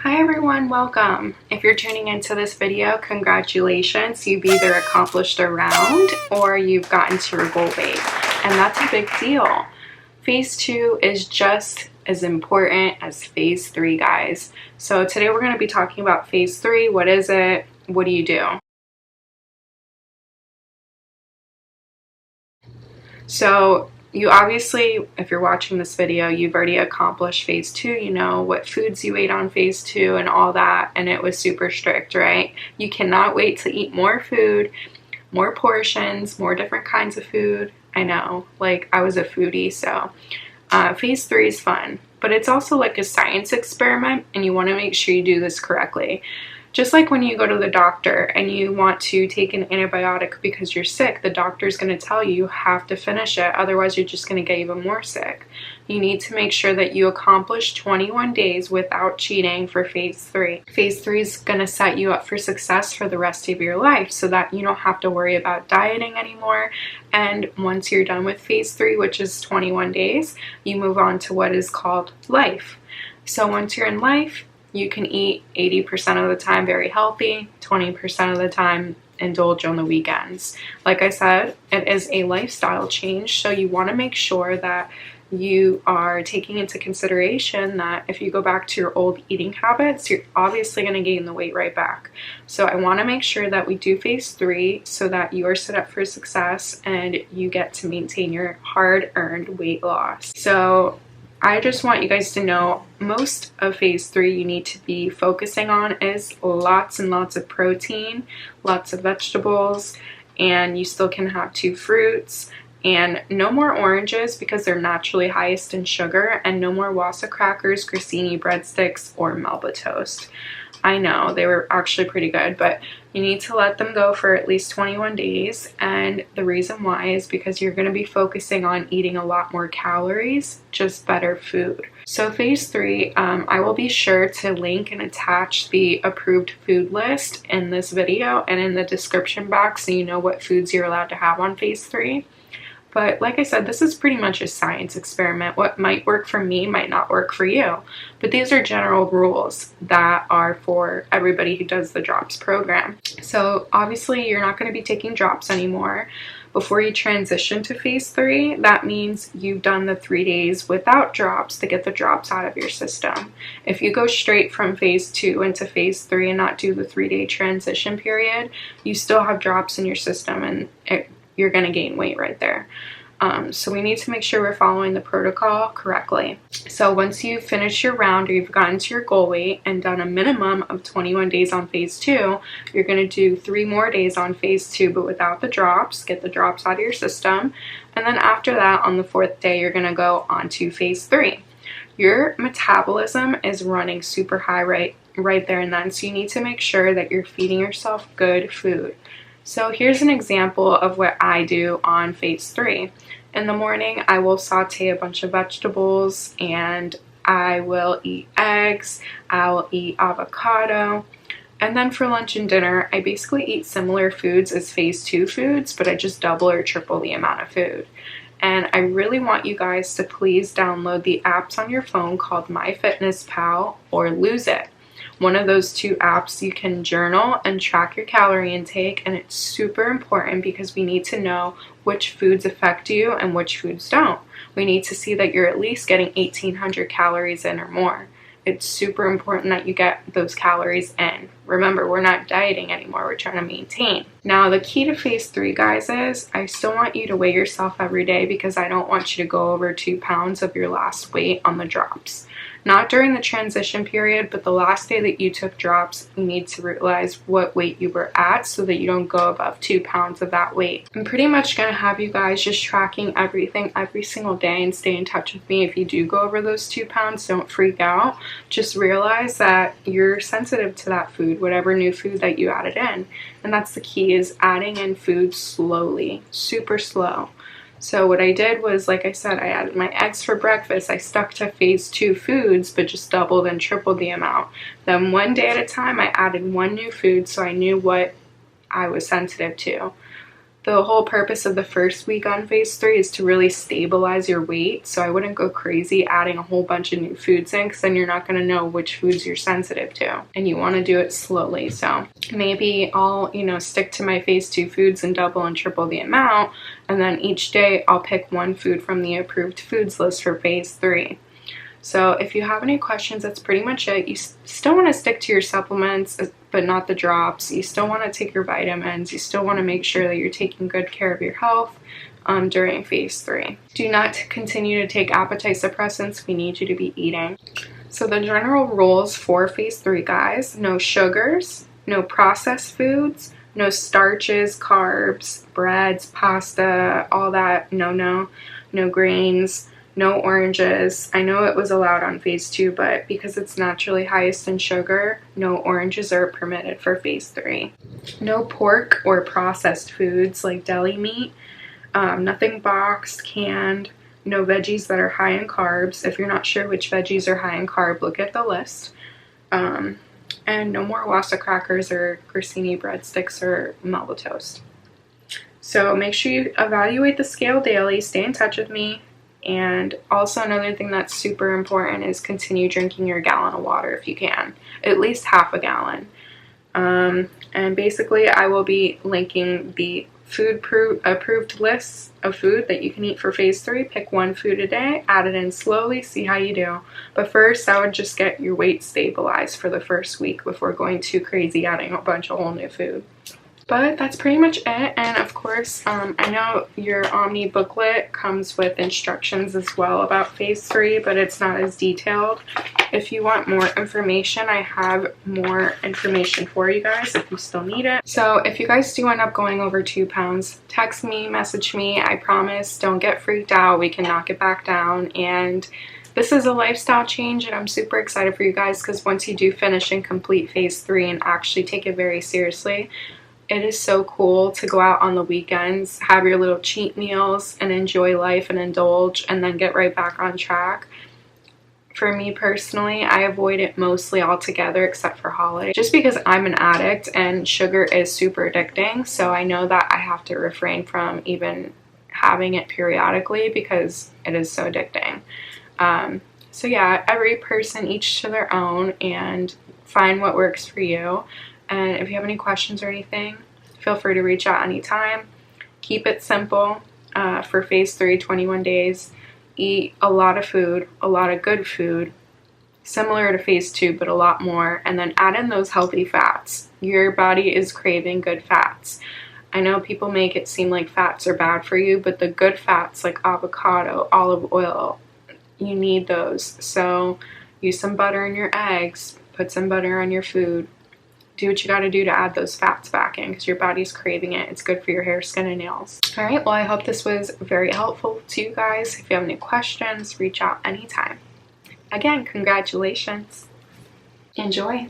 Hi everyone, welcome. If you're tuning into this video, congratulations. You've either accomplished a round or you've gotten to your goal weight, and that's a big deal. Phase 2 is just as important as Phase 3, guys. So today we're going to be talking about Phase 3. What is it? What do you do? So you obviously, if you're watching this video, you've already accomplished Phase 2. You know what foods you ate on Phase 2 and all that, and it was super strict, right? You cannot wait to eat more food, more portions, more different kinds of food. I know, like, I was a foodie, so Phase 3 is fun, but it's also like a science experiment, and you want to make sure you do this correctly. Just like when you go to the doctor and you want to take an antibiotic because you're sick, the doctor's going to tell you have to finish it, otherwise you're just going to get even more sick. You need to make sure that you accomplish 21 days without cheating for Phase 3. Phase 3 is going to set you up for success for the rest of your life so that you don't have to worry about dieting anymore. And once you're done with Phase 3, which is 21 days, you move on to what is called life. So once you're in life, you can eat 80% of the time very healthy, 20% of the time indulge on the weekends. Like I said, it is a lifestyle change, so you want to make sure that you are taking into consideration that if you go back to your old eating habits, you're obviously going to gain the weight right back. So I want to make sure that we do Phase 3 so that you are set up for success and you get to maintain your hard-earned weight loss. So I just want you guys to know most of Phase 3 you need to be focusing on is lots and lots of protein, lots of vegetables, and you still can have 2 fruits, and no more oranges because they're naturally highest in sugar, and no more Wassa crackers, grissini breadsticks, or Melba toast. I know, they were actually pretty good, but you need to let them go for at least 21 days, and the reason why is because you're going to be focusing on eating a lot more calories, just better food. So Phase 3, I will be sure to link and attach the approved food list in this video and in the description box so you know what foods you're allowed to have on Phase 3. But like I said, this is pretty much a science experiment. What might work for me might not work for you. But these are general rules that are for everybody who does the DROPS program. So obviously you're not going to be taking drops anymore. Before you transition to Phase 3, that means you've done the 3 days without drops to get the drops out of your system. If you go straight from Phase 2 into Phase 3 and not do the 3-day transition period, you still have drops in your system, and you're going to gain weight right there. So we need to make sure we're following the protocol correctly. So once you've finished your round or you've gotten to your goal weight and done a minimum of 21 days on Phase 2, you're going to do 3 more days on Phase 2 but without the drops, get the drops out of your system, and then after that on the 4th day you're going to go on to Phase 3. Your metabolism is running super high right there and then, so you need to make sure that you're feeding yourself good food. So here's an example of what I do on Phase 3. In the morning, I will saute a bunch of vegetables and I will eat eggs, I'll eat avocado, and then for lunch and dinner, I basically eat similar foods as Phase 2 foods, but I just double or triple the amount of food. And I really want you guys to please download the apps on your phone called MyFitnessPal or Lose It. One of those 2 apps, you can journal and track your calorie intake, and it's super important because we need to know which foods affect you and which foods don't. We need to see that you're at least getting 1,800 calories in or more. It's super important that you get those calories in. Remember, we're not dieting anymore, we're trying to maintain. Now, the key to Phase 3, guys, is I still want you to weigh yourself every day because I don't want you to go over 2 pounds of your last weight on the drops. Not during the transition period, but the last day that you took drops, you need to realize what weight you were at so that you don't go above 2 pounds of that weight. I'm pretty much going to have you guys just tracking everything every single day and stay in touch with me. If you do go over those 2 pounds, don't freak out. Just realize that you're sensitive to that food, whatever new food that you added in. And that's the key, is adding in food slowly, super slow. So what I did was, like I said, I added my eggs for breakfast. I stuck to Phase 2 foods, but just doubled and tripled the amount. Then one day at a time, I added 1 new food so I knew what I was sensitive to. The whole purpose of the first week on phase 3 is to really stabilize your weight, so I wouldn't go crazy adding a whole bunch of new foods in, because then you're not going to know which foods you're sensitive to, and you want to do it slowly. So maybe I'll, you know, stick to my phase 2 foods and double and triple the amount, and then each day I'll pick one food from the approved foods list for phase 3. So if you have any questions, that's pretty much it. You still want to stick to your supplements, but not the drops. You still want to take your vitamins. You still want to make sure that you're taking good care of your health during phase 3. Do not continue to take appetite suppressants. We need you to be eating. So the general rules for phase 3, guys: no sugars, no processed foods, no starches, carbs, breads, pasta, all that, no grains, no oranges. I know it was allowed on phase 2, but because it's naturally highest in sugar, no oranges are permitted for phase 3. No pork or processed foods like deli meat, nothing boxed, canned, no veggies that are high in carbs. If you're not sure which veggies are high in carb, look at the list. And no more Wassa crackers or grissini breadsticks or Melba toast. So make sure you evaluate the scale daily, stay in touch with me. And also another thing that's super important is continue drinking your gallon of water if you can, at least half a gallon. And basically I will be linking the approved lists of food that you can eat for phase 3. Pick one food a day, add it in slowly, see how you do. But first I would just get your weight stabilized for the first week before going too crazy adding a bunch of whole new food. But that's pretty much it. And of course, I know your Omni booklet comes with instructions as well about phase 3, but it's not as detailed. If you want more information, I have more information for you guys if you still need it. So if you guys do end up going over 2 pounds, text me, message me. I promise, don't get freaked out. We can knock it back down. And this is a lifestyle change, and I'm super excited for you guys, because once you do finish and complete phase 3 and actually take it very seriously, it is so cool to go out on the weekends, have your little cheat meals, and enjoy life and indulge, and then get right back on track. For me personally, I avoid it mostly altogether except for holidays, just because I'm an addict and sugar is super addicting. So I know that I have to refrain from even having it periodically because it is so addicting. So yeah, every person, each to their own, and find what works for you. And if you have any questions or anything, feel free to reach out anytime. Keep it simple for phase 3, 21 days. Eat a lot of food, a lot of good food, similar to phase 2, but a lot more. And then add in those healthy fats. Your body is craving good fats. I know people make it seem like fats are bad for you, but the good fats like avocado, olive oil, you need those. So use some butter in your eggs, put some butter on your food. Do what you got to do to add those fats back in, because your body's craving it. It's good for your hair, skin, and nails. All right, well, I hope this was very helpful to you guys. If you have any questions, reach out anytime. Again, congratulations. Enjoy.